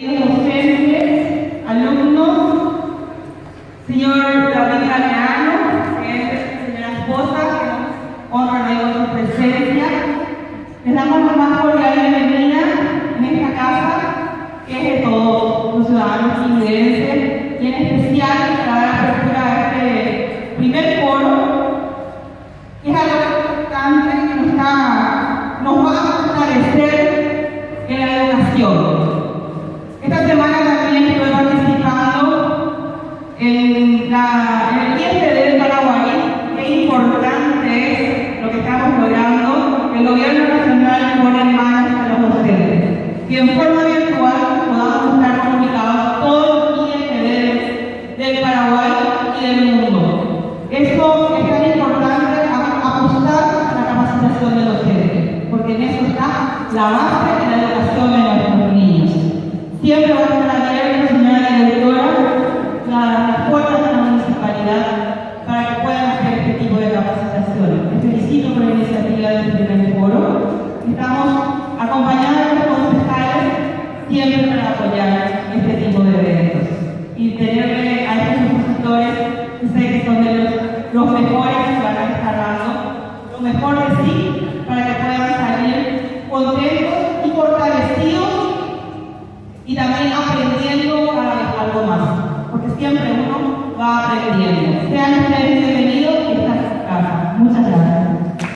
docentes, alumnos, señor David Galeano, que es señora esposa, que nos honra de su presencia. Les damos la más cordial bienvenida en esta casa, que es de todos los ciudadanos quindenses, y en especial para dar apertura a este primer foro, que es algo importante que nos va a fortalecer en la educación. Esta semana también estoy participando en el Día del Paraguay. Qué importante es lo que estamos logrando. El Gobierno Nacional pone en manos a los docentes. Y en forma virtual podamos estar comunicados todos los IFDs del Paraguay y del mundo. Eso es tan importante, apostar a la capacitación de docentes, porque en eso está la base de la educación de nuestros niños. Siempre va a estar abierta, señora directora, las puertas de la municipalidad para que puedan hacer este tipo de capacitaciones. Les felicito por la iniciativa de este primer foro. Estamos acompañados de los concejales siempre para apoyar este tipo de eventos y tenerle a estos expositores que sé que son de los mejores que van a estar dando lo mejor de sí para que puedan salir contentos y fortalecidos y también aprendiendo cada vez algo más, porque siempre uno va aprendiendo. Sean ustedes bienvenidos y están en su casa. Muchas gracias.